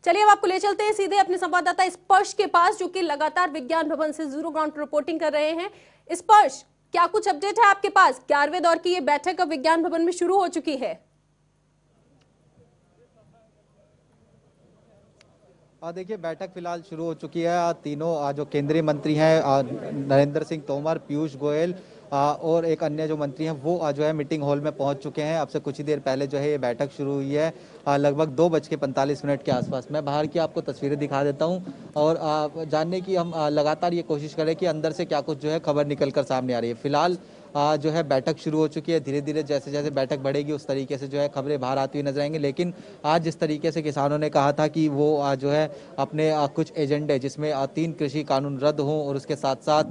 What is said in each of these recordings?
चलिए अब आपको ले चलते हैं सीधे अपने संवाददाता स्पर्श के पास, जो कि लगातार विज्ञान भवन से जीरो ग्राउंड रिपोर्टिंग कर रहे हैं। स्पर्श, क्या कुछ अपडेट है आपके पास? 11वें दौर की ये बैठक अब विज्ञान भवन में शुरू हो चुकी है। देखिए, बैठक फिलहाल शुरू हो चुकी है। तीनों जो केंद्रीय मंत्री हैं, नरेंद्र सिंह तोमर, पीयूष गोयल और एक अन्य जो मंत्री हैं, वो जो है मीटिंग हॉल में पहुंच चुके हैं। अब से कुछ ही देर पहले जो है ये बैठक शुरू हुई है, लगभग 2:45 के आसपास। मैं बाहर की आपको तस्वीरें दिखा देता हूं और जानने की हम लगातार ये कोशिश करें कि अंदर से क्या कुछ जो है खबर निकल कर सामने आ रही है। फिलहाल जो है बैठक शुरू हो चुकी है। धीरे धीरे जैसे जैसे बैठक बढ़ेगी उस तरीके से जो है खबरें बाहर आती हुई नजर आएंगी। लेकिन आज जिस तरीके से किसानों ने कहा था कि वो जो है अपने कुछ एजेंडे, जिसमें 3 कृषि कानून रद्द हों और उसके साथ साथ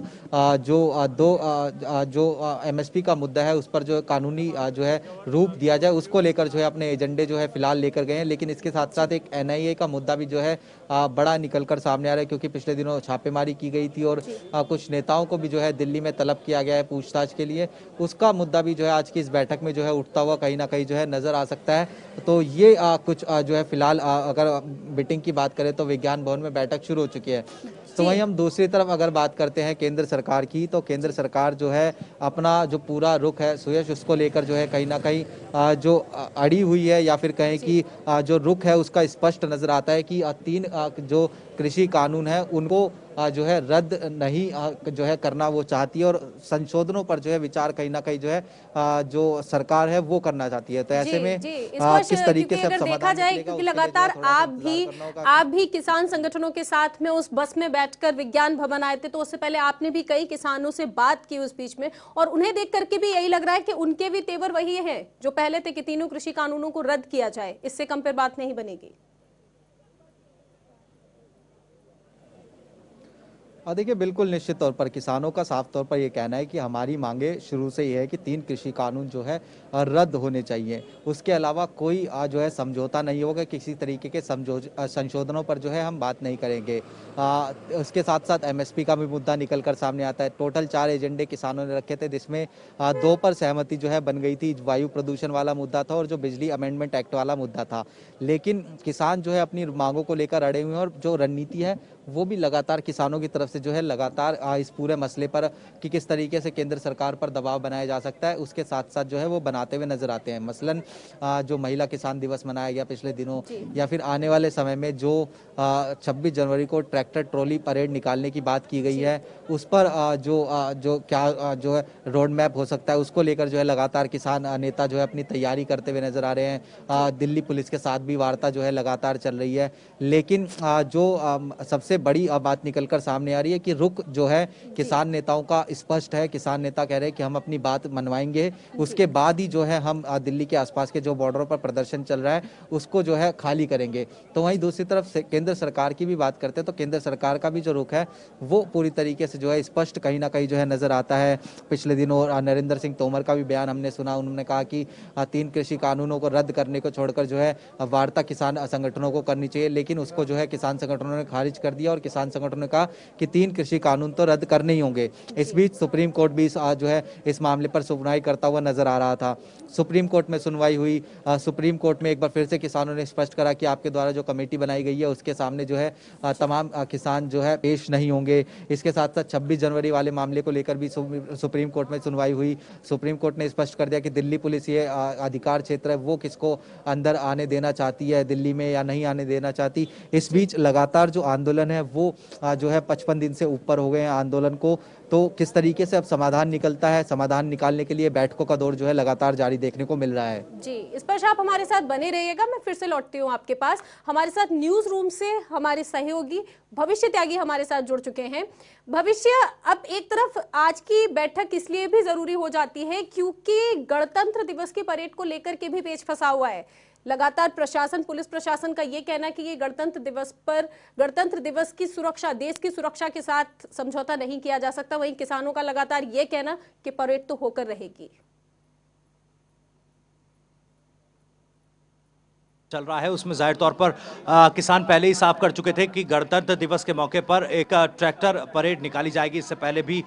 जो एमएसपी का मुद्दा है उस पर जो कानूनी जो है रूप दिया जाए, उसको लेकर जो है अपने एजेंडे जो है फिलहाल लेकर गए हैं। लेकिन इसके साथ साथ एक एनआईए का मुद्दा भी जो है बड़ा निकल कर सामने आ रहा है, क्योंकि पिछले दिनों छापेमारी की गई थी और कुछ नेताओं को भी जो है दिल्ली में तलब किया गया है पूछताछ के लिए। उसका मुद्दा भी जो है आज की इस बैठक में जो है उठता हुआ कहीं ना कहीं जो है नजर आ सकता है। तो ये कुछ जो है फिलहाल अगर मीटिंग की बात करें तो विज्ञान भवन में बैठक शुरू हो चुकी है। तो वहीं हम दूसरी तरफ अगर बात करते हैं केंद्र सरकार की, तो केंद्र सरकार जो है अपना जो पूरा रुख है सुयश, उसको लेकर जो है कहीं ना कहीं जो अड़ी हुई है, या फिर कहें कि जो रुख है उसका स्पष्ट नजर आता है कि 3 जो कृषि कानून है उनको जो है रद्द नहीं जो है करना वो चाहती है, और संशोधनों पर जो है विचार कहीं ना कहीं जो है जो सरकार है वो करना चाहती है। तो ऐसे में किस तरीके से अब अगर देखा समाधान जाए, निकलेगा क्योंकि उसके लिए जो है लगातार थोड़ा सा इंतजार करना होगा। आप भी किसान संगठनों के साथ में उस बस में बैठकर विज्ञान भवन आए थे, तो उससे पहले आपने भी कई किसानों से बात की उस बीच में, और उन्हें देख करके भी यही लग रहा है कि उनके भी तेवर वही है जो पहले थे कि तीनों कृषि कानूनों को रद्द किया जाए। इससे कम पर बात नहीं बनेगी। और देखिए, बिल्कुल निश्चित तौर पर किसानों का साफ तौर पर ये कहना है कि हमारी मांगे शुरू से ये है कि 3 कृषि कानून जो है रद्द होने चाहिए। उसके अलावा कोई जो है समझौता नहीं होगा, किसी तरीके के संशोधनों पर जो है हम बात नहीं करेंगे। उसके साथ साथ एमएसपी का भी मुद्दा निकल कर सामने आता है। टोटल 4 एजेंडे किसानों ने रखे थे, जिसमें 2 पर सहमति जो है बन गई थी। वायु प्रदूषण वाला मुद्दा था और जो बिजली अमेंडमेंट एक्ट वाला मुद्दा था। लेकिन किसान जो है अपनी मांगों को लेकर अड़े हुए हैं, और जो रणनीति है वो भी लगातार किसानों की तरफ से जो है लगातार इस पूरे मसले पर कि किस तरीके से केंद्र सरकार पर दबाव बनाया जा सकता है, उसके साथ साथ जो है वो बनाते हुए नजर आते हैं। मसलन जो महिला किसान दिवस मनाया गया पिछले दिनों, या फिर आने वाले समय में जो 26 जनवरी को ट्रैक्टर ट्रॉली परेड निकालने की बात की गई है, उस पर जो क्या जो है रोड मैप हो सकता है, उसको लेकर जो है लगातार किसान नेता जो है अपनी तैयारी करते हुए नजर आ रहे हैं। दिल्ली पुलिस के साथ भी वार्ता जो है लगातार चल रही है। लेकिन जो सबसे बड़ी बात निकलकर सामने आ रही है कि रुख जो है किसान नेताओं का स्पष्ट है। किसान नेता कह रहे हैं कि हम अपनी बात मनवाएंगे, उसके बाद ही जो है हम दिल्ली के आसपास के जो बॉर्डरों पर प्रदर्शन चल रहा है उसको जो है खाली करेंगे। तो वहीं दूसरी तरफ से केंद्र सरकार की भी बात करते हैं, तो केंद्र सरकार का भी जो रुख है वो पूरी तरीके से जो है स्पष्ट कहीं ना कहीं जो है नजर आता है। पिछले दिनों नरेंद्र सिंह तोमर का भी बयान हमने सुना। उन्होंने कहा कि 3 कृषि कानूनों को रद्द करने को छोड़कर जो है वार्ता किसान संगठनों को करनी चाहिए, लेकिन उसको जो है किसान संगठनों ने खारिज कर दिया, और किसान संगठनों ने कहा कि 3 कृषि कानून तो रद्द करने ही होंगे। इस बीच सुप्रीम कोर्ट भी जो है इस मामले पर सुनवाई करता हुआ नजर आ रहा था। सुप्रीम कोर्ट में सुनवाई हुई। सुप्रीम कोर्ट में एक बार फिर से किसानों ने स्पष्ट करा कि आपके द्वारा जो कमेटी बनाई गई है उसके सामने जो है तमाम किसान जो है पेश नहीं होंगे। इसके साथ साथ 26 जनवरी वाले मामले को लेकर भी सुप्रीम कोर्ट में सुनवाई हुई। सुप्रीम कोर्ट ने स्पष्ट कर दिया कि दिल्ली पुलिस ये अधिकार क्षेत्र है, वो किसको अंदर आने देना चाहती है दिल्ली में या नहीं आने देना चाहती। इस बीच लगातार जो आंदोलन है वो जो है 55 दिन से ऊपर हो गए हैं आंदोलन को। तो किस तरीके से अब समाधान निकलता है, समाधान निकालने के लिए बैठकों का दौर जो है लगातार जारी देखने को मिल रहा है। जी, इस पर आप हमारे साथ बने रहिएगा। मैं फिर से लौटती हूँ आपके पास। हमारे साथ न्यूज रूम से हमारे सहयोगी भविष्य त्यागी हमारे साथ जुड़ चुके हैं। भविष्य, अब एक तरफ आज की बैठक इसलिए भी जरूरी हो जाती है क्योंकि गणतंत्र दिवस की परेड को लेकर के भी पेच फंसा हुआ है। लगातार प्रशासन, पुलिस प्रशासन का ये कहना कि ये गणतंत्र दिवस पर, गणतंत्र दिवस की सुरक्षा, देश की सुरक्षा के साथ समझौता नहीं किया जा सकता। वहीं किसानों का लगातार ये कहना कि परेड तो होकर रहेगी। चल रहा है उसमें जाहिर तौर पर किसान पहले ही साफ कर चुके थे कि गणतंत्र दिवस के मौके पर एक ट्रैक्टर परेड निकाली जाएगी। इससे पहले भी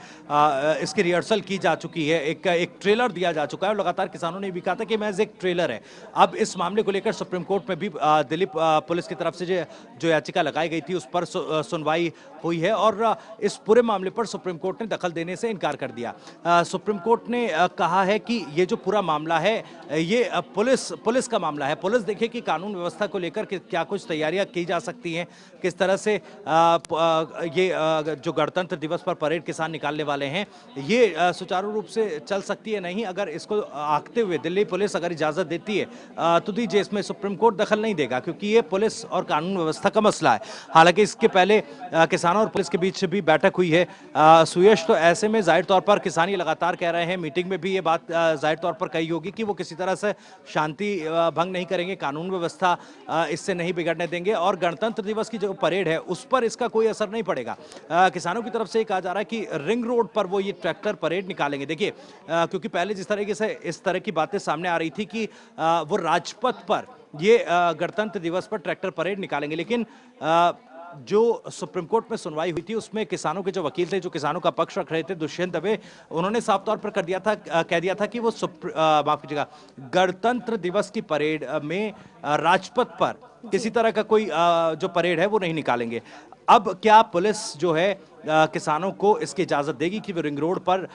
इसकी रिहर्सल की जा चुकी है, एक ट्रेलर दिया जा चुका है और लगातार किसानों ने भी कहा था कि महज एक ट्रेलर है। अब इस मामले को लेकर सुप्रीम कोर्ट में भी दिल्ली पुलिस की तरफ से जो याचिका लगाई गई थी उस पर सुनवाई हुई है और इस पूरे मामले पर सुप्रीम कोर्ट ने दखल देने से इनकार कर दिया। सुप्रीम कोर्ट ने कहा है कि ये जो पूरा मामला है ये पुलिस का मामला है। पुलिस देखिए कि कानून व्यवस्था को लेकर क्या कुछ तैयारियां की जा सकती हैं, किस तरह से ये जो गणतंत्र दिवस पर परेड किसान निकालने वाले हैं ये सुचारू रूप से चल सकती है नहीं। अगर इसको आंकते हुए दिल्ली पुलिस अगर इजाजत देती है तो दीजिए, इसमें सुप्रीम कोर्ट दखल नहीं देगा क्योंकि ये पुलिस और कानून व्यवस्था का मसला है। हालांकि इसके पहले किसानों और पुलिस के बीच भी बैठक हुई है सुयश, तो ऐसे में जाहिर तौर पर किसान ये लगातार कह रहे हैं, मीटिंग में भी ये बात जाहिर तौर पर कही होगी कि वो किसी तरह से शांति भंग नहीं करेंगे, कानून व्यवस्था इससे नहीं बिगड़ने देंगे और गणतंत्र दिवस की जो परेड है उस पर इसका कोई असर नहीं पड़ेगा। किसानों की तरफ से कहा जा रहा है कि रिंग रोड पर वो ये ट्रैक्टर परेड निकालेंगे। देखिए क्योंकि पहले जिस तरीके से इस तरह की बातें सामने आ रही थी कि वो राजपथ पर ये गणतंत्र दिवस पर ट्रैक्टर परेड निकालेंगे, लेकिन जो सुप्रीम कोर्ट में सुनवाई हुई थी उसमें किसानों के जो वकील थे, जो किसानों का पक्ष रख रहे थे, दुष्यंत दवे, उन्होंने साफ तौर पर कह दिया था कि वो माफ कीजिएगा गणतंत्र दिवस की परेड में राजपथ पर किसी तरह का कोई जो परेड है वो नहीं निकालेंगे। अब क्या पुलिस जो है किसानों को इसकी इजाजत देगी कि वो रिंग रोड पर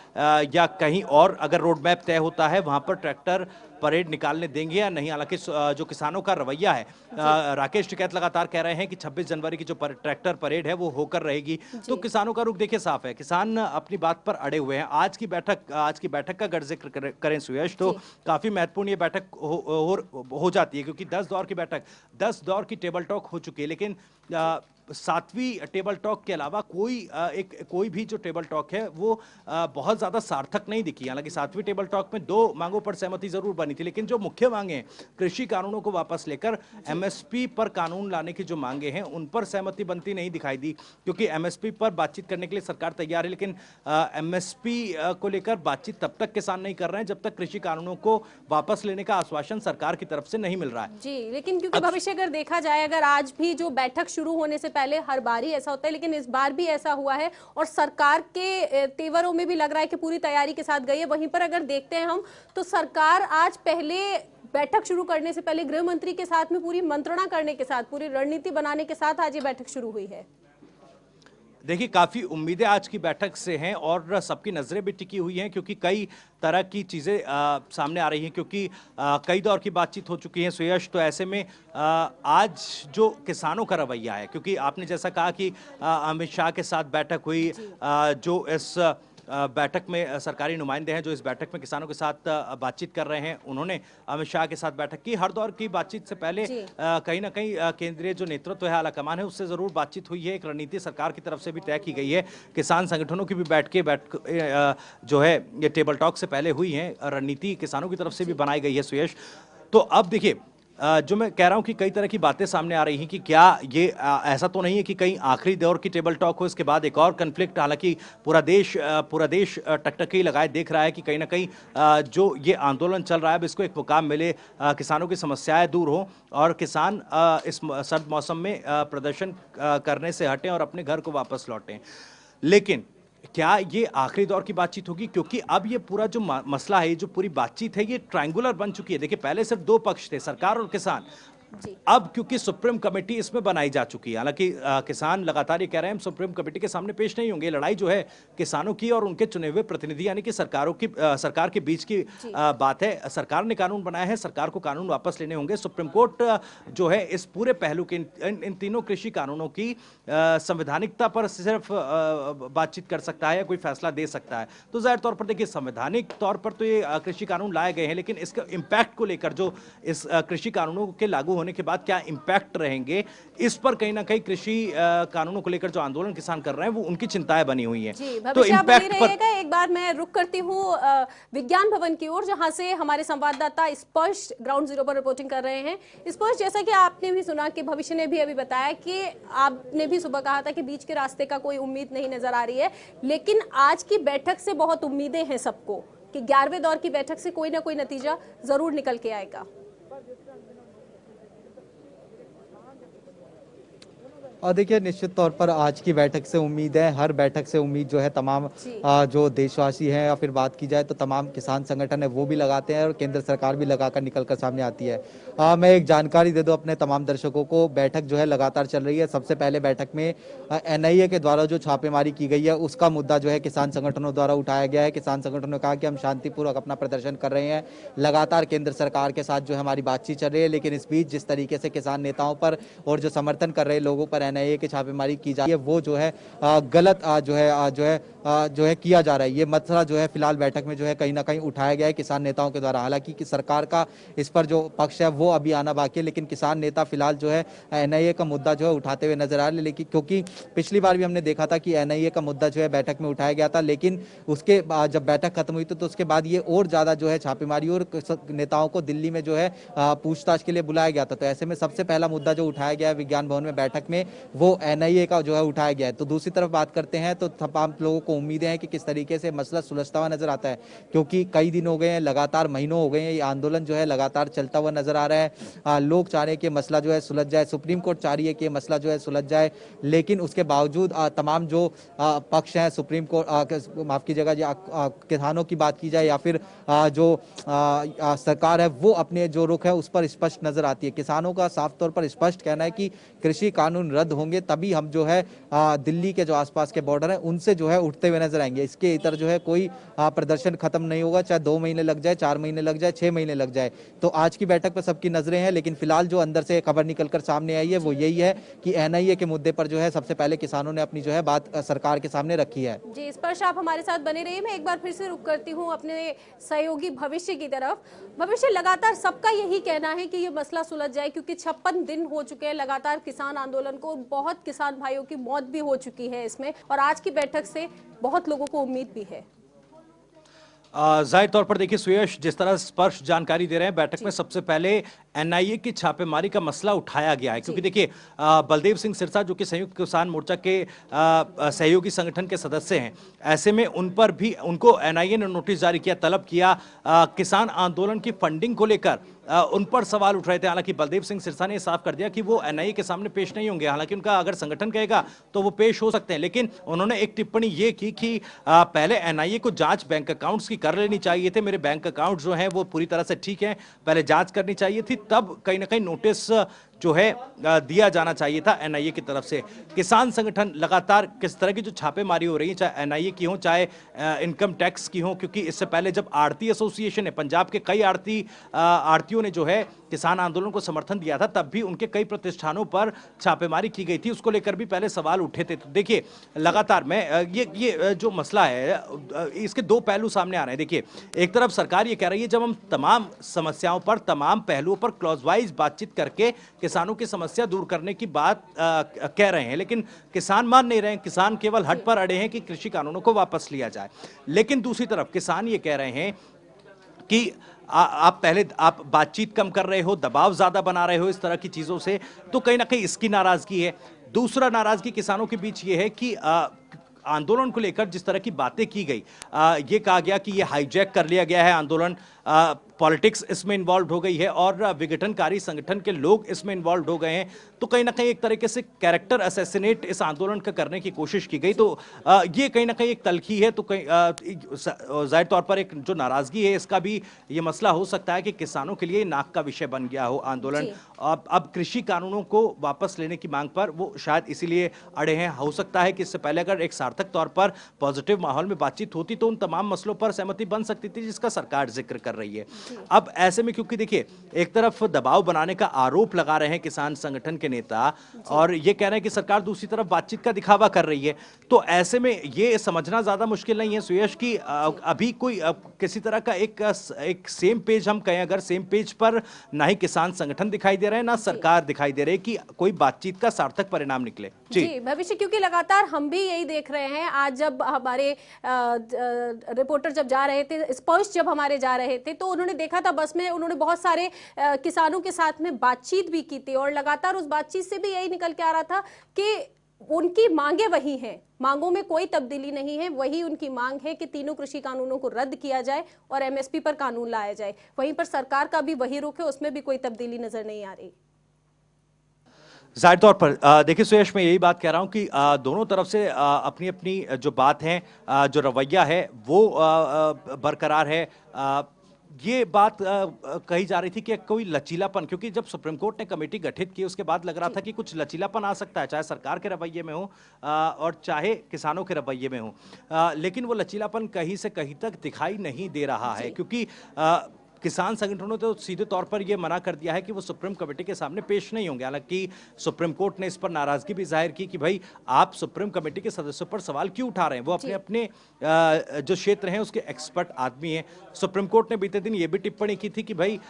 या कहीं और अगर रोड मैप तय होता है वहां पर ट्रैक्टर परेड निकालने देंगे या नहीं? हालांकि जो किसानों का रवैया है, राकेश टिकैत लगातार कह रहे हैं कि 26 जनवरी की जो ट्रैक्टर परेड है वो होकर रहेगी, तो किसानों का रुख देखिए साफ है, किसान अपनी बात पर अड़े हुए हैं। आज की बैठक का अगर जिक्र करें सुयश, तो काफी महत्वपूर्ण ये बैठक हो जाती है क्योंकि 10 दौर की बैठक, 10 दौर की टेबल टॉक हो चुकी है, लेकिन 7वीं टेबल टॉक के अलावा कोई भी जो टेबल टॉक है वो बहुत ज्यादा सार्थक नहीं दिखी। हालांकि 7वीं टेबल टॉक में 2 मांगों पर सहमति जरूर बनी थी, लेकिन जो मुख्य मांगे हैं, कृषि कानूनों को वापस लेकर एमएसपी पर कानून लाने की जो मांगे हैं उन पर सहमति बनती नहीं दिखाई दी, क्योंकि एमएसपी पर बातचीत करने के लिए सरकार तैयार है, लेकिन एमएसपी को लेकर बातचीत तब तक किसान नहीं कर रहे हैं जब तक कृषि कानूनों को वापस लेने का आश्वासन सरकार की तरफ से नहीं मिल रहा है। जी, लेकिन क्योंकि भविष्य अगर देखा जाए, अगर आज भी जो बैठक शुरू होने से पहले हर बार ही ऐसा होता है, लेकिन इस बार भी ऐसा हुआ है और सरकार के तेवरों में भी लग रहा है कि पूरी तैयारी के साथ गई है। वहीं पर अगर देखते हैं हम तो सरकार आज पहले बैठक शुरू करने से पहले गृह मंत्री के साथ में पूरी मंत्रणा करने के साथ, पूरी रणनीति बनाने के साथ आज ये बैठक शुरू हुई है। देखिए काफ़ी उम्मीदें आज की बैठक से हैं और सबकी नज़रें भी टिकी हुई हैं क्योंकि कई तरह की चीज़ें सामने आ रही हैं, क्योंकि कई दौर की बातचीत हो चुकी है सुयश। तो ऐसे में आज जो किसानों का रवैया है, क्योंकि आपने जैसा कहा कि अमित शाह के साथ बैठक हुई, जो इस बैठक में सरकारी नुमाइंदे हैं जो इस बैठक में किसानों के साथ बातचीत कर रहे हैं, उन्होंने अमित शाह के साथ बैठक की। हर दौर की बातचीत से पहले कहीं ना कहीं केंद्रीय जो नेतृत्व है, आलाकमान है, उससे जरूर बातचीत हुई है। एक रणनीति सरकार की तरफ से भी तय की गई है। किसान संगठनों की भी जो है ये टेबल टॉक से पहले हुई है, रणनीति किसानों की तरफ से भी बनाई गई है सुयश। तो अब देखिए जो मैं कह रहा हूं कि कई तरह की बातें सामने आ रही हैं कि क्या ये ऐसा तो नहीं है कि कहीं आखिरी दौर की टेबल टॉक हो, इसके बाद एक और कन्फ्लिक्ट। हालांकि पूरा देश टकटकी लगाए देख रहा है कि कहीं ना कहीं जो ये आंदोलन चल रहा है अब इसको एक मुकाम मिले, किसानों की समस्याएं दूर हो और किसान इस सर्द मौसम में प्रदर्शन करने से हटें और अपने घर को वापस लौटें। लेकिन क्या ये आखिरी दौर की बातचीत होगी? क्योंकि अब ये पूरा जो मसला है, जो पूरी बातचीत है, ये ट्रायंगुलर बन चुकी है। देखिए पहले सिर्फ 2 पक्ष थे, सरकार और किसान। अब क्योंकि सुप्रीम कमेटी इसमें बनाई जा चुकी है, हालांकि किसान लगातार ये कह रहे हैं हम सुप्रीम कमेटी के सामने पेश नहीं होंगे। लड़ाई जो है किसानों की और उनके चुने हुए प्रतिनिधि यानी कि सरकार के बीच की बात है। सरकार ने कानून बनाया है, सरकार को कानून वापस लेने होंगे। सुप्रीम कोर्ट जो है इस पूरे पहलू के इन तीनों कृषि कानूनों की संवैधानिकता पर सिर्फ बातचीत कर सकता है या कोई फैसला दे सकता है। तो जाहिर तौर पर देखिए संवैधानिक तौर पर तो ये कृषि कानून लाए गए हैं, लेकिन इसके इम्पैक्ट को लेकर जो इस कृषि कानूनों के लागू होने के बाद क्या इंपैक्ट रहेंगे, इस पर कहीं ना कहीं कृषि कानूनों को लेकर जो आंदोलन किसान कर रहे हैं वो उनकी चिंताएं बनी हुई हैं। तो इम्पैक्ट पर एक बार मैं रुक करती हूँ विज्ञान भवन की ओर, जहां से हमारे संवाददाता स्पर्श ग्राउंड जीरो पर रिपोर्टिंग कर रहे हैं। स्पर्श, जैसा कि आपने भी सुना कि भविष्य ने भी अभी बताया कि आपने भी सुबह कहा था कि बीच के रास्ते का कोई उम्मीद नहीं नजर आ रही है, लेकिन आज की बैठक से बहुत उम्मीदें हैं सबको कि 11वें दौर की बैठक से कोई ना कोई नतीजा जरूर निकल के आएगा। और देखिए निश्चित तौर पर आज की बैठक से उम्मीद है, हर बैठक से उम्मीद जो है तमाम जी। जो देशवासी हैं या फिर बात की जाए तो तमाम किसान संगठन है वो भी लगाते हैं और केंद्र सरकार भी लगाकर निकल कर सामने आती है। मैं एक जानकारी दे दूं अपने तमाम दर्शकों को, बैठक जो है लगातार चल रही है। सबसे पहले बैठक में एनआईए के द्वारा जो छापेमारी की गई है उसका मुद्दा जो है किसान संगठनों द्वारा उठाया गया है। किसान संगठनों ने कहा कि हम शांतिपूर्वक अपना प्रदर्शन कर रहे हैं, लगातार केंद्र सरकार के साथ जो है हमारी बातचीत चल रही है, लेकिन इस बीच जिस तरीके से किसान नेताओं पर और जो समर्थन कर रहे लोगों पर एनआईए की छापेमारी की जा रही है वो जो है गलत जो है किया जा रहा है। ये मसला जो है फिलहाल बैठक में जो है कहीं ना कहीं उठाया गया है किसान नेताओं के द्वारा। हालांकि कि सरकार का इस पर जो पक्ष है वो अभी आना बाकी है, लेकिन किसान नेता फिलहाल जो है एनआईए का मुद्दा जो है उठाते हुए नजर आ रहे हैं। लेकिन क्योंकि पिछली बार भी हमने देखा था कि एनआईए का मुद्दा जो है बैठक में उठाया गया था, लेकिन उसके बाद जब बैठक खत्म हुई तो उसके बाद ये और ज्यादा जो है छापेमारी और नेताओं को दिल्ली में जो है पूछताछ के लिए बुलाया गया था। तो ऐसे में सबसे पहला मुद्दा जो उठाया गया है विज्ञान भवन में बैठक में वो एनआईए का जो है उठाया गया है। तो दूसरी तरफ बात करते हैं तो तमाम लोगों को उम्मीदें हैं कि किस तरीके से मसला सुलझता हुआ नजर आता है, क्योंकि कई दिन हो गए हैं, लगातार महीनों हो गए हैं, ये आंदोलन जो है लगातार चलता हुआ नजर आ रहा है। लोग चाह रहे हैं कि मसला जो है सुलझ जाए, सुप्रीम कोर्ट चाह रही है कि मसला जो है सुलझ जाए, लेकिन उसके बावजूद तमाम जो पक्ष हैं सुप्रीम कोर्ट माफ कीजिएगा किसानों की बात की जाए या फिर जो सरकार है वो अपने जो रुख है उस पर स्पष्ट नजर आती है। किसानों का साफ तौर पर स्पष्ट कहना है कि कृषि कानून रद्द होंगे तभी हम जो है दिल्ली के जो आसपास के बॉर्डर हैं उनसे जो है उठते हुए नजर आएंगे। इसके इतर जो है कोई प्रदर्शन खत्म नहीं होगा, चाहे 2 महीने लग जाए, 4 महीने लग जाए, 6 महीने लग जाए। तो आज की बैठक पर सबकी नजरें हैं, लेकिन फिलहाल जो अंदर से खबर निकलकर सामने आई है वो यही है कि एनआईए के मुद्दे पर जो है सबसे पहले किसानों ने अपनी जो है बात सरकार के सामने रखी है। जी, इस पर आप हमारे साथ बने रहिए। मैं एक बार फिर से रुक करती हूँ अपने सहयोगी भविष्य की तरफ। भविष्य, लगातार सबका यही कहना है कि ये मसला सुलझ जाए, क्योंकि 56 दिन हो चुके हैं लगातार किसान आंदोलन को, बहुत किसान भाइयों की मौत भी हो चुकी है इसमें, और आज की बैठक से बहुत लोगों को उम्मीद भी है। जाहिर तौर पर देखिए सुयश, जिस तरह स्पष्ट जानकारी दे रहे हैं, बैठक में सबसे पहले एनआईए की छापेमारी का मसला उठाया गया है, क्योंकि देखिए बलदेव सिंह सिरसा जो कि संयुक्त किसान मोर्चा के सहयोगी संगठन के सदस्य हैं, ऐसे में उन पर भी उनको एनआईए ने नोटिस जारी किया, तलब किया। किसान आंदोलन की फंडिंग को लेकर उन पर सवाल उठ रहे थे। हालांकि बलदेव सिंह सिरसा ने साफ कर दिया कि वो एनआईए के सामने पेश नहीं होंगे। हालांकि उनका अगर संगठन कहेगा तो वो पेश हो सकते हैं, लेकिन उन्होंने एक टिप्पणी ये की कि पहले एनआईए को जांच बैंक अकाउंट्स की कर लेनी चाहिए थे, मेरे बैंक अकाउंट जो हैं वो पूरी तरह से ठीक हैं, पहले जांच करनी चाहिए थी, तब कहीं ना कहीं नोटिस जो है दिया जाना चाहिए था एनआईए की तरफ से। किसान संगठन लगातार किस तरह की जो छापेमारी हो रही है, चाहे एनआईए की हो चाहे इनकम टैक्स की हो, क्योंकि इससे पहले जब आड़ती एसोसिएशन है, पंजाब के कई आड़तियों ने जो है किसान आंदोलन को समर्थन दिया था, तब भी उनके कई प्रतिष्ठानों पर छापेमारी की गई थी, उसको लेकर भी पहले सवाल उठे थे। तो देखिए लगातार मैं ये जो मसला है इसके दो पहलू सामने आ रहे हैं। देखिए एक तरफ सरकार ये कह रही है जब हम तमाम समस्याओं पर, तमाम पहलुओं पर क्लॉज वाइज बातचीत करके किसानों की समस्या दूर करने की बात कह रहे हैं, लेकिन किसान मान नहीं रहे हैं। किसान केवल हट पर अड़े हैं कि कृषि कानूनों को वापस लिया जाए। लेकिन दूसरी तरफ किसान ये कह रहे हैं कि आप बातचीत कम कर रहे हो, दबाव ज्यादा बना रहे हो इस तरह की चीजों से, तो कहीं ना कहीं इसकी नाराजगी है। दूसरा नाराजगी किसानों के बीच ये है कि आंदोलन को लेकर जिस तरह की बातें की गई, ये कहा गया कि ये हाईजैक कर लिया गया है आंदोलन, पॉलिटिक्स इसमें इन्वॉल्व हो गई है और विघटनकारी संगठन के लोग इसमें इन्वॉल्व हो गए हैं, तो कहीं ना कहीं एक तरीके से कैरेक्टर असैसिनेट इस आंदोलन का करने की कोशिश की गई। तो ये कहीं ना कहीं एक तलखी है। तो कहीं जाहिर तौर पर एक जो नाराजगी है, इसका भी ये मसला हो सकता है कि किसानों के लिए नाक का विषय बन गया हो आंदोलन। अब कृषि कानूनों को वापस लेने की मांग पर वो शायद इसीलिए अड़े हैं। हो सकता है कि इससे पहले अगर एक सार्थक तौर पर पॉजिटिव माहौल में बातचीत होती तो उन तमाम मसलों पर सहमति बन सकती थी जिसका सरकार जिक्र कर रही है। अब ऐसे में क्योंकि देखिए एक तरफ दबाव बनाने का आरोप लगा रहे हैं किसान संगठन के नेता और ये कह रहे हैं कि सरकार दूसरी तरफ बातचीत का दिखावा कर रही है, तो ऐसे में ये समझना ज्यादा मुश्किल नहीं है सुयश कि अभी कोई किसी तरह का एक सेम पेज, हम कहें अगर सेम पेज पर ना ही किसान संगठन दिखाई दे रहे हैं ना सरकार दिखाई दे रही कि कोई बातचीत का सार्थक परिणाम निकले। जी भविष्य, क्योंकि लगातार हम भी यही देख रहे हैं। आज जब हमारे रिपोर्टर जब जा रहे थे, स्पर्श जब हमारे जा रहे थे, तो उन्होंने देखा था बस में उन्होंने बहुत सारे किसानों के साथ में बातचीत भी की थी और लगातार उस बातचीत से भी यही निकल के आ रहा था कि उनकी मांगे वही हैं, मांगों में कोई तब्दीली नहीं है। वही उनकी मांग है कि तीनों कृषि कानूनों को रद्द किया जाए और एमएसपी पर कानून लाया जाए। वहीं पर सरकार का भी वही रुख है, उसमें भी कोई तब्दीली नजर नहीं आ रही। जाहिर तौर पर देखिए सुयश, मैं यही बात कह रहा हूं कि दोनों तरफ से अपनी अपनी जो बात है, जो रवैया है वो बरकरार है। ये बात कही जा रही थी कि कोई लचीलापन, क्योंकि जब सुप्रीम कोर्ट ने कमेटी गठित की उसके बाद लग रहा था कि कुछ लचीलापन आ सकता है, चाहे सरकार के रवैये में हो और चाहे किसानों के रवैये में हो, लेकिन वो लचीलापन कहीं से कहीं तक दिखाई नहीं दे रहा है, क्योंकि किसान संगठनों ने तो सीधे तौर पर यह मना कर दिया है कि वो सुप्रीम कमेटी के सामने पेश नहीं होंगे। हालांकि सुप्रीम कोर्ट ने इस पर नाराजगी भी जाहिर की कि भाई आप सुप्रीम कमेटी के सदस्यों पर सवाल क्यों उठा रहे हैं, वो अपने अपने जो क्षेत्र हैं उसके एक्सपर्ट आदमी हैं। सुप्रीम कोर्ट ने बीते दिन ये भी टिप्पणी की थी कि भाई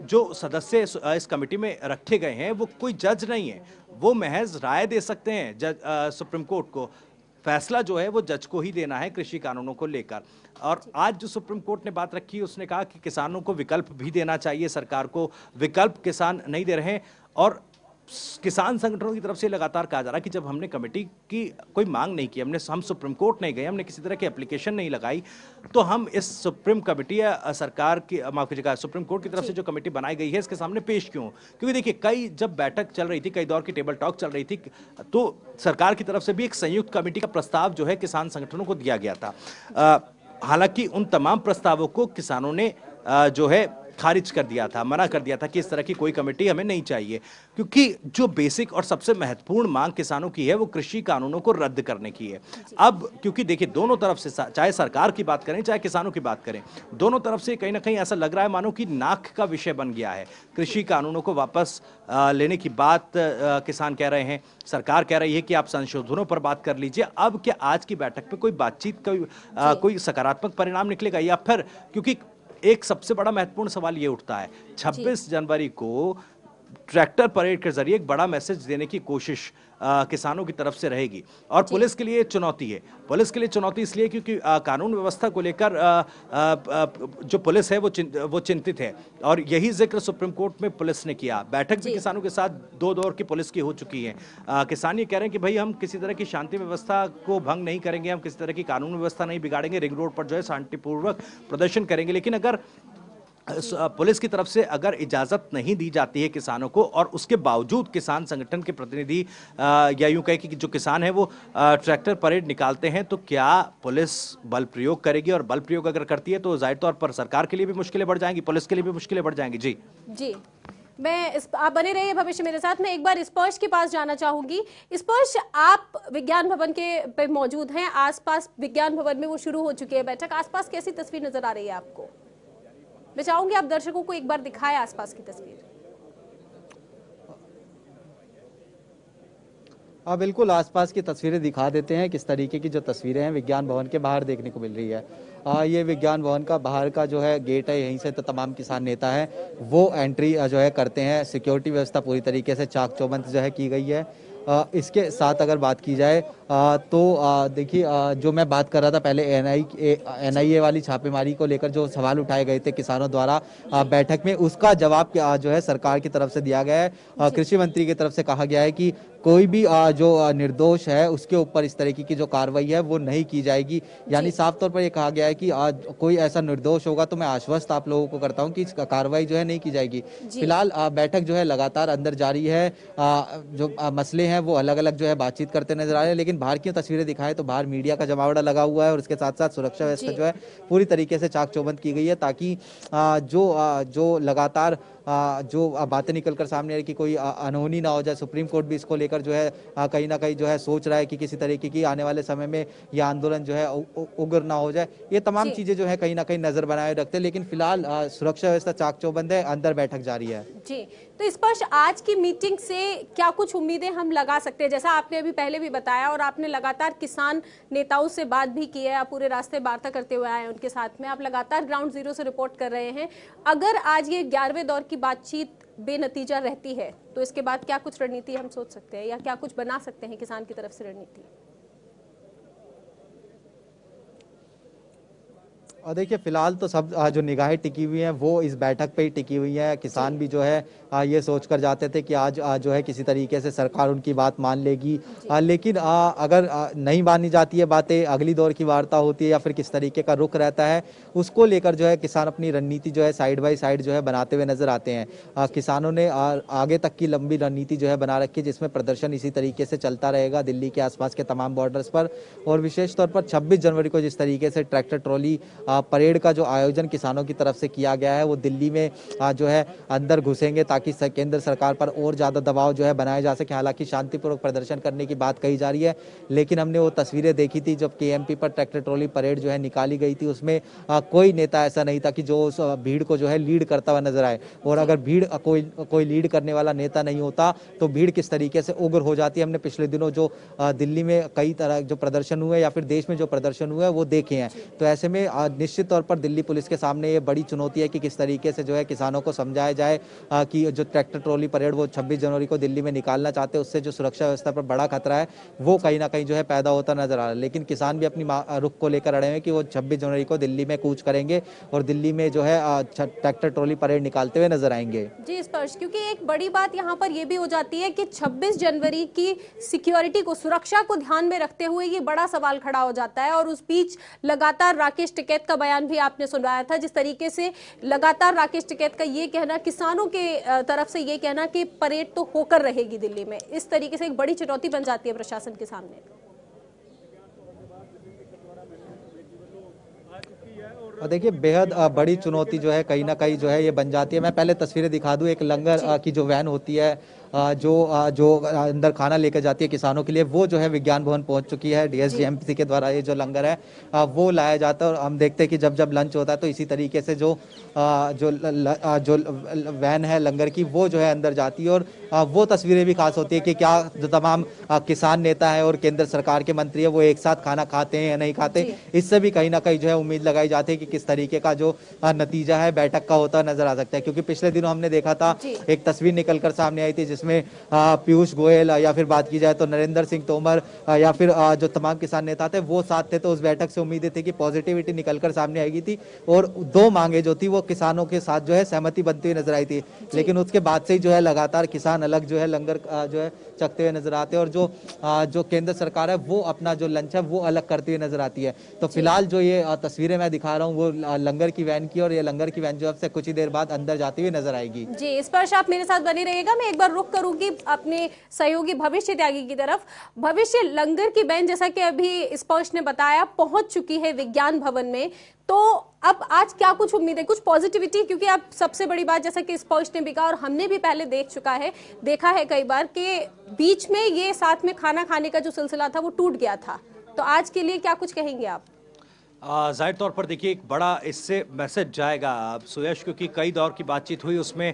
जो सदस्य इस कमेटी में रखे गए हैं वो कोई जज नहीं है, वो महज राय दे सकते हैं जज सुप्रीम कोर्ट को। फैसला जो है वो जज को ही देना है कृषि कानूनों को लेकर। और आज जो सुप्रीम कोर्ट ने बात रखी, उसने कहा कि किसानों को विकल्प भी देना चाहिए, सरकार को विकल्प किसान नहीं दे रहे हैं। और किसान संगठनों की तरफ से लगातार कहा जा रहा है कि जब हमने कमेटी की कोई मांग नहीं की, हम सुप्रीम कोर्ट नहीं गए, हमने किसी तरह की एप्लीकेशन नहीं लगाई, तो हम इस सुप्रीम कमेटी या सरकार की, माफ कीजिएगा, सुप्रीम कोर्ट की तरफ से जो कमेटी बनाई गई है इसके सामने पेश क्यों? क्योंकि देखिए, कई जब बैठक चल रही थी, कई दौर की टेबल टॉक चल रही थी, तो सरकार की तरफ से भी एक संयुक्त कमेटी का प्रस्ताव जो है किसान संगठनों को दिया गया था। हालांकि उन तमाम प्रस्तावों को किसानों ने जो है खारिज कर दिया था, मना कर दिया था कि इस तरह की कोई कमेटी हमें नहीं चाहिए, क्योंकि जो बेसिक और सबसे महत्वपूर्ण मांग किसानों की है वो कृषि कानूनों को रद्द करने की है। अब क्योंकि देखिए, दोनों तरफ से, चाहे सरकार की बात करें चाहे किसानों की बात करें, दोनों तरफ से कहीं ना कहीं ऐसा लग रहा है मानो कि नाक का विषय बन गया है। कृषि कानूनों को वापस लेने की बात किसान कह रहे हैं, सरकार कह रही है कि आप संशोधनों पर बात कर लीजिए। अब क्या आज की बैठक में कोई बातचीत, कोई सकारात्मक परिणाम निकलेगा, या फिर, क्योंकि एक सबसे बड़ा महत्वपूर्ण सवाल ये उठता है, 26 जनवरी को ट्रैक्टर परेड के जरिए एक बड़ा मैसेज देने की कोशिश किसानों की तरफ से रहेगी। और पुलिस के लिए चुनौती है, पुलिस के लिए चुनौती इसलिए क्योंकि कानून व्यवस्था को लेकर जो पुलिस है वो चिंतित है, और यही जिक्र सुप्रीम कोर्ट में पुलिस ने किया। बैठक भी किसानों के साथ 2 दौर की पुलिस की हो चुकी है। किसान ये कह रहे हैं कि भाई हम किसी तरह की शांति व्यवस्था को भंग नहीं करेंगे, हम किसी तरह की कानून व्यवस्था नहीं बिगाड़ेंगे, रिंग रोड पर जो है शांतिपूर्वक प्रदर्शन करेंगे। लेकिन अगर पुलिस की तरफ से अगर इजाजत नहीं दी जाती है किसानों को, और उसके बावजूद किसान संगठन के प्रतिनिधि या यूं कहें कि जो किसान है वो ट्रैक्टर परेड निकालते हैं, तो क्या पुलिस बल प्रयोग करेगी? और बल प्रयोग अगर करती है तो जाहिर तौर पर सरकार के लिए भी मुश्किलें बढ़ जाएंगी, पुलिस के लिए भी मुश्किलें बढ़ जाएंगी। जी जी, आप बने रहिए भविष्य मेरे साथ। मैं एक बार स्पर्श के पास जाना चाहूंगी। स्पर्श, आप विज्ञान भवन के पे मौजूद हैं, आसपास विज्ञान भवन में वो शुरू हो चुकी है बैठक, आसपास कैसी तस्वीर नजर आ रही है आपको? मैं चाहूंगी आप दर्शकों को एक बार दिखाएं आसपास की तस्वीर। हाँ बिल्कुल, आसपास की तस्वीरें दिखा देते हैं किस तरीके की जो तस्वीरें हैं विज्ञान भवन के बाहर देखने को मिल रही है। ये विज्ञान भवन का बाहर का जो है गेट है, यहीं से तो तमाम किसान नेता हैं वो एंट्री जो है करते हैं। सिक्योरिटी व्यवस्था पूरी तरीके से चाक चौबंद जो है की गई है। इसके साथ अगर बात की जाए तो देखिए, जो मैं बात कर रहा था पहले एनआईए वाली छापेमारी को लेकर जो सवाल उठाए गए थे किसानों द्वारा बैठक में, उसका जवाब जो है सरकार की तरफ से दिया गया है। कृषि मंत्री की तरफ से कहा गया है कि कोई भी जो निर्दोष है उसके ऊपर इस तरीके की जो कार्रवाई है वो नहीं की जाएगी। यानी साफ तौर पर ये कहा गया है कि कोई ऐसा निर्दोष होगा तो मैं आश्वस्त आप लोगों को करता हूं कि इस कार्रवाई जो है नहीं की जाएगी। फिलहाल बैठक जो है लगातार अंदर जारी है। जो मसले हैं वो अलग अलग जो है बातचीत करते नजर आ रहे हैं, लेकिन बाहर की तस्वीरें दिखाएं तो बाहर मीडिया का जमावड़ा लगा हुआ है और उसके साथ साथ सुरक्षा व्यवस्था जो है पूरी तरीके से चाक चौबंद की गई है, ताकि जो लगातार जो बातें निकलकर सामने आ रही कि कोई अनहोनी ना हो जाए। सुप्रीम कोर्ट भी इसको लेकर जो है कहीं ना कहीं जो है सोच रहा है कि किसी तरीके की आने वाले समय में यह आंदोलन जो है उग्र ना हो जाए। ये तमाम चीजें जो है कहीं ना कहीं नजर बनाए रखते हैं, लेकिन फिलहाल सुरक्षा व्यवस्था चाक चौबंद है, अंदर बैठक जारी है। जी, तो स्पर्श, आज की मीटिंग से क्या कुछ उम्मीदें हम लगा सकते हैं? जैसा आपने अभी पहले भी बताया और आपने लगातार किसान नेताओं से बात भी की है, आप पूरे रास्ते वार्ता करते हुए आए हैं उनके साथ में, आप लगातार ग्राउंड जीरो से रिपोर्ट कर रहे हैं। अगर आज ये 11वें दौर की बातचीत बेनतीजा रहती है तो इसके बाद क्या कुछ रणनीति हम सोच सकते हैं, या क्या कुछ बना सकते हैं किसान की तरफ से रणनीति? और देखिए फिलहाल तो सब जो निगाहें टिकी हुई हैं वो इस बैठक पे ही टिकी हुई हैं। किसान भी जो है ये सोचकर जाते थे कि आज जो है किसी तरीके से सरकार उनकी बात मान लेगी, लेकिन अगर नहीं मानी जाती है बातें, अगली दौर की वार्ता होती है या फिर किस तरीके का रुख रहता है, उसको लेकर जो है किसान अपनी रणनीति जो है साइड बाय साइड जो है बनाते हुए नजर आते हैं। किसानों ने आगे तक की लंबी रणनीति जो है बना रखी है, जिसमें प्रदर्शन इसी तरीके से चलता रहेगा दिल्ली के आसपास के तमाम बॉर्डर्स पर। और विशेष तौर पर 26 जनवरी को जिस तरीके से ट्रैक्टर ट्रॉली परेड का जो आयोजन किसानों की तरफ से किया गया है, वो दिल्ली में जो है अंदर घुसेंगे ताकि केंद्र सरकार पर और ज्यादा दबाव जो है बनाया जा सके। हालांकि शांतिपूर्वक प्रदर्शन करने की बात कही जा रही है, लेकिन हमने वो तस्वीरें देखी थी जब केएमपी पर ट्रैक्टर ट्रॉली परेड जो है निकाली गई थी, उसमें कोई नेता ऐसा नहीं था कि जो उस भीड़ को जो है लीड करता हुआ नजर आए। और अगर भीड़ कोई लीड करने वाला नेता नहीं होता तो भीड़ किस तरीके से उग्र हो जाती है, हमने पिछले दिनों जो दिल्ली में कई तरह जो प्रदर्शन हुए या फिर देश में जो प्रदर्शन हुए वो देखे हैं। तो ऐसे में निश्चित तौर पर दिल्ली पुलिस के सामने ये बड़ी चुनौती है कि किस तरीके से जो है किसानों को समझाया जाए कि जो ट्रैक्टर ट्रॉली परेड वो 26 जनवरी को दिल्ली में निकालना चाहते हैं, उससे जो सुरक्षा व्यवस्था पर बड़ा खतरा है वो कहीं ना कहीं जो है पैदा होता नजर आ रहा है। लेकिन किसान भी अपनी रुख को लेकर अड़े हैं कि वो 26 जनवरी को दिल्ली में कूच करेंगे और दिल्ली में जो है ट्रैक्टर ट्रॉली परेड निकालते हुए नजर आएंगे। जी स्पर्श, क्योंकि एक बड़ी बात यहाँ पर यह भी हो जाती है कि 26 जनवरी की सिक्योरिटी को, सुरक्षा को ध्यान में रखते हुए ये बड़ा सवाल खड़ा हो जाता है। और उस बीच लगातार राकेश टिकैत का बयान भी आपने सुनवाया था, जिस तरीके से लगातार राकेश टिकैत का ये कहना, किसानों के तरफ से ये कहना कि परेड तो होकर रहेगी दिल्ली में, इस तरीके से एक बड़ी चुनौती बन जाती है प्रशासन के सामने। और देखिए बेहद बड़ी चुनौती जो है कहीं ना कहीं जो है ये बन जाती है। मैं पहले तस्वीरें दिखा दूं, एक लंगर की जो वैन होती है जो अंदर खाना लेकर जाती है किसानों के लिए, वो जो है विज्ञान भवन पहुंच चुकी है। डीएसडीएमसी के द्वारा ये जो लंगर है वो लाया जाता है। और हम देखते हैं कि जब लंच होता है तो इसी तरीके से जो वैन है लंगर की वो जो है अंदर जाती है। और वो तस्वीरें भी खास होती है कि क्या जो तमाम किसान नेता है और केंद्र सरकार के मंत्री है वो एक साथ खाना खाते हैं या नहीं खाते। इससे भी कहीं ना कहीं जो है उम्मीद लगाई जाती है कि किस तरीके का जो नतीजा है बैठक का होता नजर आ सकता है। क्योंकि पिछले दिनों हमने देखा था एक तस्वीर निकलकर सामने आई थी जिसमें पीयूष गोयल या फिर बात की जाए तो नरेंद्र सिंह तोमर या फिर जो तमाम किसान नेता थे वो साथ थे। तो उस बैठक से उम्मीदें थी कि पॉजिटिविटी निकलकर सामने आएगी थी और दो मांगे जो थी वो किसानों के साथ जो है सहमति बनती हुई नजर आई थी। लेकिन उसके बाद से ही जो है लगातार किसान अलग जो है लंगर जो है चखते हुए नजर आते हैं और जो केंद्र सरकार है वो अपना जो लंच है वो अलग करती हुई नजर आती है। तो फिलहाल जो ये तस्वीरें मैं दिखा रहा हूँ वो लंगर की वैन की, और ये लंगर की वैन जो अब से कुछ ही देर बाद अंदर जाती हुई नजर आएगी। जी स्पर्श, आप मेरे साथ बने रहिएगा। मैं एक बार रुक करूंगी अपने सहयोगी भविष्य त्यागी की तरफ। भविष्य, लंगर की वैन जैसा कि अभी स्पर्श ने बताया पहुंच चुकी है विज्ञान भवन में, तो अब आज क्या कुछ उम्मीद है, कुछ पॉजिटिविटी? क्योंकि अब सबसे बड़ी बात जैसा कि स्पर्श ने भी कहा और हमने भी पहले देखा है कई बार कि बीच में ये साथ में खाना खाने का जो सिलसिला था वो टूट गया था। तो आज के लिए क्या कुछ कहेंगे आप? जाहिर तौर पर देखिए एक बड़ा इससे मैसेज जाएगा सुयश, क्योंकि कई दौर की बातचीत हुई उसमें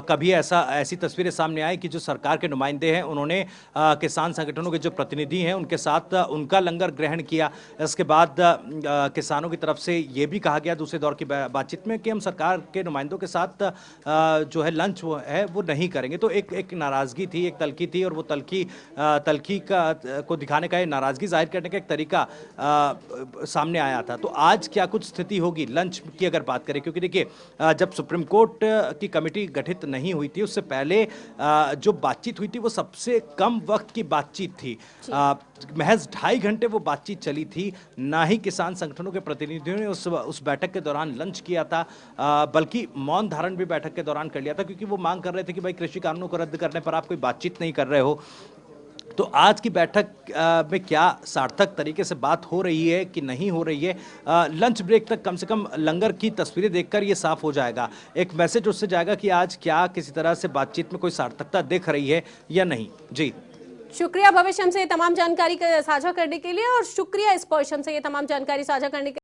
कभी ऐसी तस्वीरें सामने आई कि जो सरकार के नुमाइंदे हैं उन्होंने किसान संगठनों के जो प्रतिनिधि हैं उनके साथ उनका लंगर ग्रहण किया। इसके बाद किसानों की तरफ से ये भी कहा गया दूसरे दौर की बातचीत में कि हम सरकार के नुमाइंदों के साथ जो है लंच वो नहीं करेंगे। तो एक नाराज़गी थी, एक तल्खी थी, और वो तल्खी को दिखाने का, नाराज़गी जाहिर करने का एक तरीका सामने आया था। तो आज क्या कुछ स्थिति होगी लंच की अगर बात करें, क्योंकि देखिए जब सुप्रीम कोर्ट की कमेटी गठित नहीं हुई थी उससे पहले जो बातचीत हुई थी वो सबसे कम वक्त की बातचीत थी। महज 2.5 घंटे वो बातचीत चली थी। ना ही किसान संगठनों के प्रतिनिधियों ने उस बैठक के दौरान लंच किया था, बल्कि मौन धारण भी बैठक के दौरान कर लिया था, क्योंकि वो मांग कर रहे थे कि भाई कृषि कानूनों को रद्द करने पर आप कोई बातचीत नहीं कर रहे हो। तो आज की बैठक में क्या सार्थक तरीके से बात हो रही है कि नहीं हो रही है, लंच ब्रेक तक कम से कम लंगर की तस्वीरें देखकर ये साफ हो जाएगा। एक मैसेज उससे जाएगा कि आज क्या किसी तरह से बातचीत में कोई सार्थकता दिख रही है या नहीं। जी शुक्रिया भविष्य हमसे ये तमाम जानकारी साझा करने के लिए, और शुक्रिया स्पर्श हमसे ये तमाम जानकारी साझा करने के